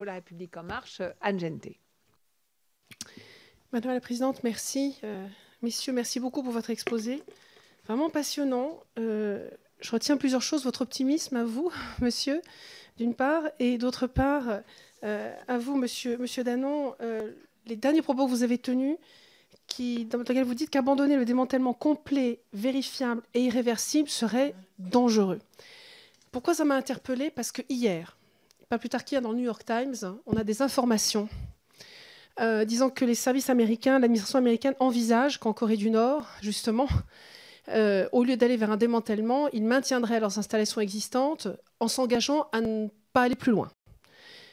pour la République en marche, Anne Genté. Madame la Présidente, merci. Messieurs, merci beaucoup pour votre exposé. Vraiment passionnant. Je retiens plusieurs choses. Votre optimisme à vous, monsieur, d'une part, et d'autre part, à vous, monsieur Danon, les derniers propos que vous avez tenus, dans lesquels vous dites qu'abandonner le démantèlement complet, vérifiable et irréversible serait dangereux. Pourquoi ça m'a interpellée? Parce que hier, pas plus tard qu'hier dans le New York Times, on a des informations disant que les services américains, l'administration américaine envisage qu'en Corée du Nord, justement, au lieu d'aller vers un démantèlement, ils maintiendraient leurs installations existantes en s'engageant à ne pas aller plus loin.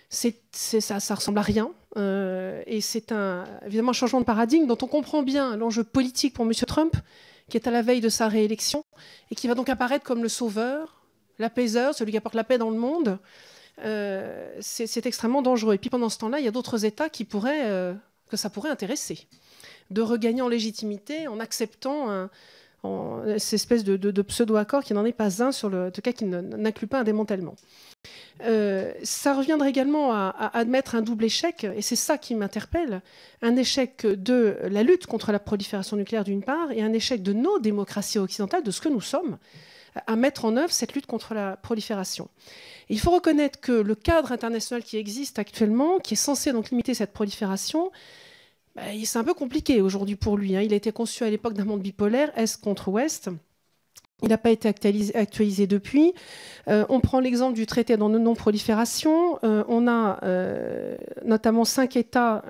Ça ressemble à rien. Et c'est évidemment un changement de paradigme dont on comprend bien l'enjeu politique pour M. Trump, qui est à la veille de sa réélection, et qui va donc apparaître comme le sauveur, l'apaiseur, celui qui apporte la paix dans le monde. C'est extrêmement dangereux. Et puis pendant ce temps-là, il y a d'autres États que ça pourrait intéresser, de regagner en légitimité en acceptant cette espèce de pseudo-accord qui n'en est pas un, en tout cas qui n'inclut pas un démantèlement. Ça reviendrait également à admettre un double échec, et c'est ça qui m'interpelle, un échec de la lutte contre la prolifération nucléaire d'une part, et un échec de nos démocraties occidentales, de ce que nous sommes, à mettre en œuvre cette lutte contre la prolifération. Et il faut reconnaître que le cadre international qui existe actuellement, qui est censé donc limiter cette prolifération, c'est un peu compliqué aujourd'hui pour lui. Il a été conçu à l'époque d'un monde bipolaire, Est contre Ouest. Il n'a pas été actualisé depuis. On prend l'exemple du traité de non-prolifération. On a notamment 5 États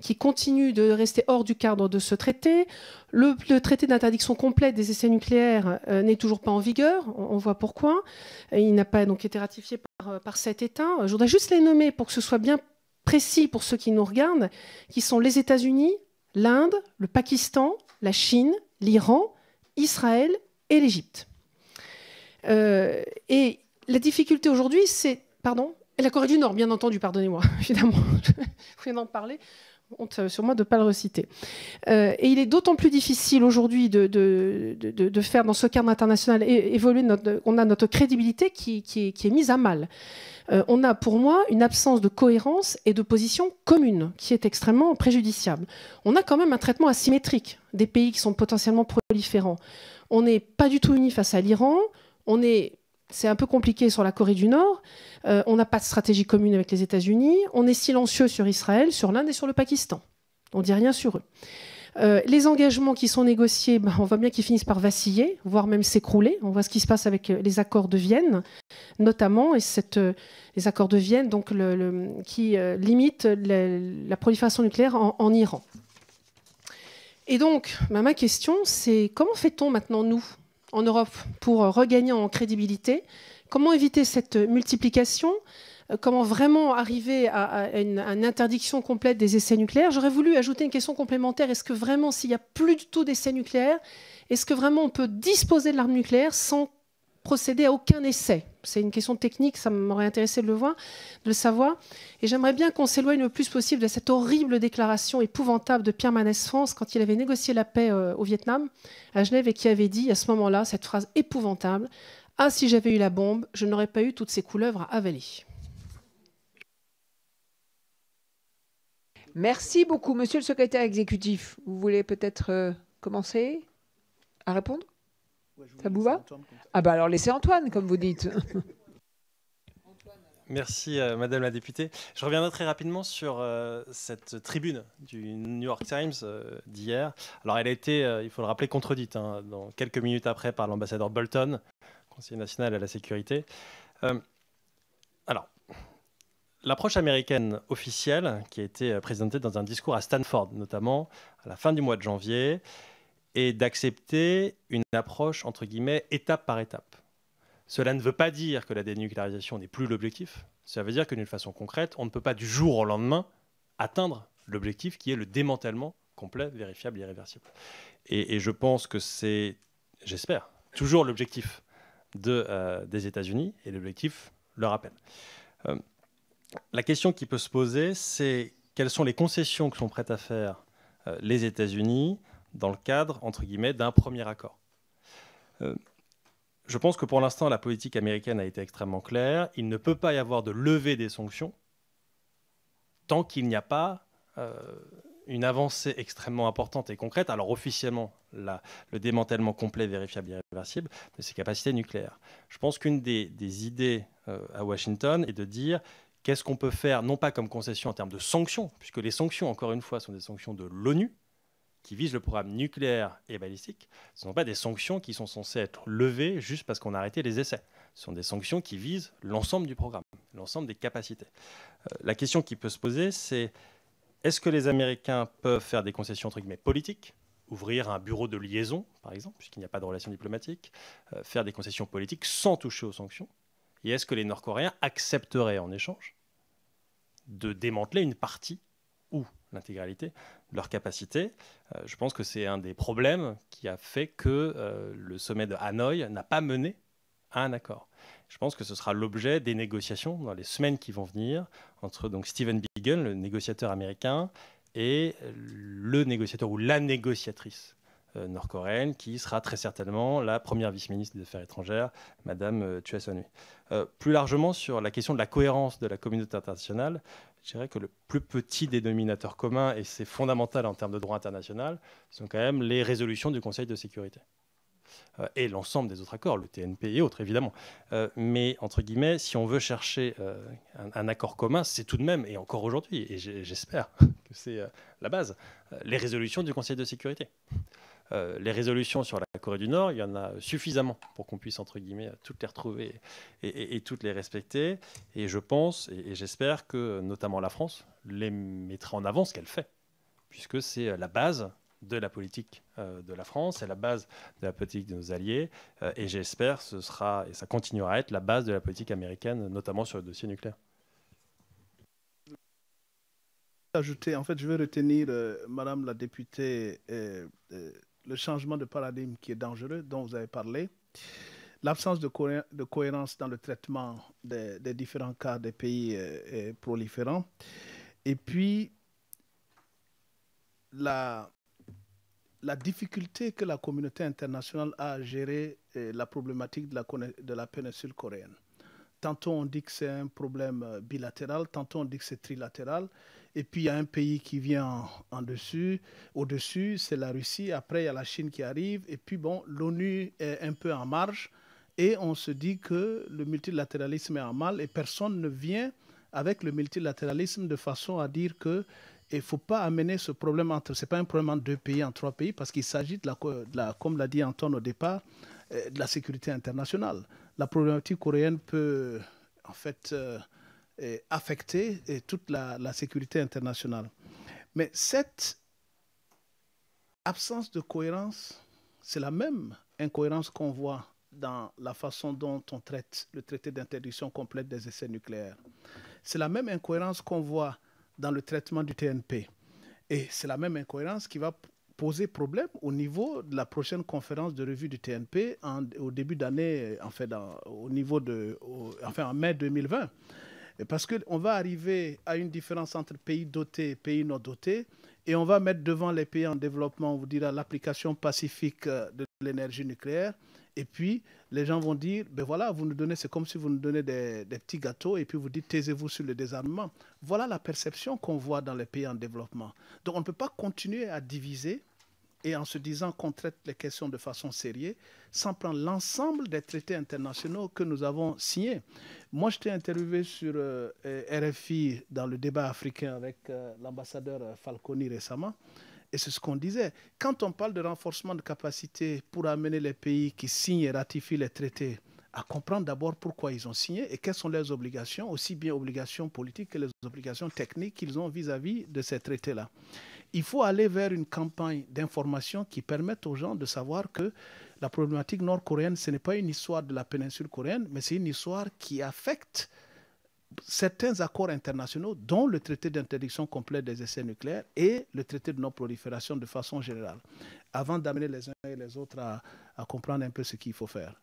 qui continuent de rester hors du cadre de ce traité. Le traité d'interdiction complète des essais nucléaires n'est toujours pas en vigueur. On voit pourquoi. Il n'a pas donc été ratifié par 7 États. Je voudrais juste les nommer pour que ce soit bien précis pour ceux qui nous regardent, qui sont les États-Unis, l'Inde, le Pakistan, la Chine, l'Iran, Israël et l'Égypte. Et la difficulté aujourd'hui, c'est... Pardon ? Et la Corée du Nord, bien entendu, pardonnez-moi, évidemment. Je viens d'en parler. Honte sur moi de ne pas le reciter. Et il est d'autant plus difficile aujourd'hui de faire dans ce cadre international évoluer on a notre crédibilité qui est mise à mal. On a pour moi une absence de cohérence et de position commune qui est extrêmement préjudiciable. On a quand même un traitement asymétrique des pays qui sont potentiellement proliférants. On n'est pas du tout unis face à l'Iran. C'est un peu compliqué sur la Corée du Nord. On n'a pas de stratégie commune avec les États-Unis. On est silencieux sur Israël, sur l'Inde et sur le Pakistan. On ne dit rien sur eux. Les engagements qui sont négociés, on voit bien qu'ils finissent par vaciller, voire même s'écrouler. On voit ce qui se passe avec les accords de Vienne, notamment, et les accords de Vienne donc, qui limitent la prolifération nucléaire en Iran. Et donc, ma question, c'est comment fait-on maintenant, nous, en Europe, pour regagner en crédibilité? Comment éviter cette multiplication? Comment vraiment arriver à une interdiction complète des essais nucléaires? J'aurais voulu ajouter une question complémentaire. Est-ce que vraiment, s'il n'y a plus du tout d'essais nucléaires, est-ce que vraiment on peut disposer de l'arme nucléaire sans procéder à aucun essai? C'est une question technique, ça m'aurait intéressé de le savoir. Et j'aimerais bien qu'on s'éloigne le plus possible de cette horrible déclaration épouvantable de Pierre Mendès France quand il avait négocié la paix au Vietnam, à Genève, et qui avait dit à ce moment-là cette phrase épouvantable: « Ah, si j'avais eu la bombe, je n'aurais pas eu toutes ces couleuvres à avaler. » Merci beaucoup. Monsieur le secrétaire exécutif, vous voulez peut-être commencer à répondre? Ça vous va? Ah bah alors laissez Antoine, comme vous dites. Merci Madame la députée. Je reviendrai très rapidement sur cette tribune du New York Times d'hier. Alors elle a été, il faut le rappeler, contredite dans quelques minutes après par l'ambassadeur Bolton, conseiller national à la sécurité. Alors, l'approche américaine officielle qui a été présentée dans un discours à Stanford, notamment à la fin du mois de janvier, est d'accepter une approche, entre guillemets, étape par étape. Cela ne veut pas dire que la dénucléarisation n'est plus l'objectif. Ça veut dire que d'une façon concrète, on ne peut pas du jour au lendemain atteindre l'objectif qui est le démantèlement complet, vérifiable et irréversible. Et je pense que c'est, j'espère, toujours l'objectif des États-Unis, et l'objectif le rappelle. La question qui peut se poser, c'est quelles sont les concessions que sont prêtes à faire les États-Unis dans le cadre, entre guillemets, d'un premier accord. Je pense que pour l'instant, la politique américaine a été extrêmement claire. Il ne peut pas y avoir de levée des sanctions tant qu'il n'y a pas une avancée extrêmement importante et concrète, alors officiellement le démantèlement complet, vérifiable et irréversible de ses capacités nucléaires. Je pense qu'une des idées à Washington est de dire qu'est-ce qu'on peut faire, non pas comme concession en termes de sanctions, puisque les sanctions, encore une fois, sont des sanctions de l'ONU, qui visent le programme nucléaire et balistique. Ce ne sont pas des sanctions qui sont censées être levées juste parce qu'on a arrêté les essais. Ce sont des sanctions qui visent l'ensemble du programme, l'ensemble des capacités. La question qui peut se poser, c'est est-ce que les Américains peuvent faire des concessions entre guillemets politiques, ouvrir un bureau de liaison, par exemple, puisqu'il n'y a pas de relations diplomatiques, faire des concessions politiques sans toucher aux sanctions? Et est-ce que les Nord-Coréens accepteraient en échange de démanteler une partie ou l'intégralité de leur capacité? Je pense que c'est un des problèmes qui a fait que le sommet de Hanoï n'a pas mené à un accord. Je pense que ce sera l'objet des négociations dans les semaines qui vont venir entre donc Stephen Biegun, le négociateur américain, et le négociateur ou la négociatrice nord-coréenne, qui sera très certainement la première vice-ministre des Affaires étrangères, Madame Choi Son-hui. Plus largement, sur la question de la cohérence de la communauté internationale, je dirais que le plus petit dénominateur commun, et c'est fondamental en termes de droit international, sont quand même les résolutions du Conseil de sécurité. Et l'ensemble des autres accords, le TNP et autres, évidemment. Mais, entre guillemets, si on veut chercher un accord commun, c'est tout de même, et encore aujourd'hui, et j'espère que c'est la base, les résolutions du Conseil de sécurité. Les résolutions sur la Corée du Nord, il y en a suffisamment pour qu'on puisse, entre guillemets, toutes les retrouver et toutes les respecter. Et je pense, et j'espère que, notamment la France, les mettra en avant ce qu'elle fait, puisque c'est la base de la politique de la France, c'est la base de la politique de nos alliés, et j'espère ce sera, et ça continuera à être la base de la politique américaine, notamment sur le dossier nucléaire. Ajouter, en fait, je vais retenir, Madame la députée, le changement de paradigme qui est dangereux, dont vous avez parlé, l'absence de cohérence dans le traitement des différents cas des pays proliférants, et puis la difficulté que la communauté internationale a à gérer la problématique de la péninsule coréenne. Tantôt on dit que c'est un problème bilatéral, tantôt on dit que c'est trilatéral. Et puis il y a un pays qui vient au-dessus, c'est la Russie. Après il y a la Chine qui arrive. Et puis bon, l'ONU est un peu en marge. Et on se dit que le multilatéralisme est en mal et personne ne vient avec le multilatéralisme de façon à dire que il ne faut pas amener ce problème entre... Ce n'est pas un problème entre deux pays, entre trois pays, parce qu'il s'agit, comme l'a dit Anton au départ, de la sécurité internationale. La problématique coréenne peut, en fait, affecter toute la sécurité internationale. Mais cette absence de cohérence, c'est la même incohérence qu'on voit dans la façon dont on traite le traité d'interdiction complète des essais nucléaires. C'est la même incohérence qu'on voit dans le traitement du TNP. Et c'est la même incohérence qui va poser problème au niveau de la prochaine conférence de revue du TNP au début d'année, en mai 2020. Parce qu'on va arriver à une différence entre pays dotés et pays non dotés, et on va mettre devant les pays en développement, on vous dira, l'application pacifique de l'énergie nucléaire. Et puis, les gens vont dire, ben voilà, vous nous donnez, c'est comme si vous nous donnez des petits gâteaux et puis vous dites, taisez-vous sur le désarmement. Voilà la perception qu'on voit dans les pays en développement. Donc, on ne peut pas continuer à diviser et en se disant qu'on traite les questions de façon sérieuse sans prendre l'ensemble des traités internationaux que nous avons signés. Moi, je t'ai interviewé sur RFI dans le débat africain avec l'ambassadeur Falconi récemment. Et c'est ce qu'on disait. Quand on parle de renforcement de capacité pour amener les pays qui signent et ratifient les traités à comprendre d'abord pourquoi ils ont signé et quelles sont leurs obligations, aussi bien obligations politiques que les obligations techniques qu'ils ont vis-à-vis de ces traités-là. Il faut aller vers une campagne d'information qui permette aux gens de savoir que la problématique nord-coréenne, ce n'est pas une histoire de la péninsule coréenne, mais c'est une histoire qui affecte certains accords internationaux, dont le traité d'interdiction complète des essais nucléaires et le traité de non-prolifération de façon générale, avant d'amener les uns et les autres à comprendre un peu ce qu'il faut faire.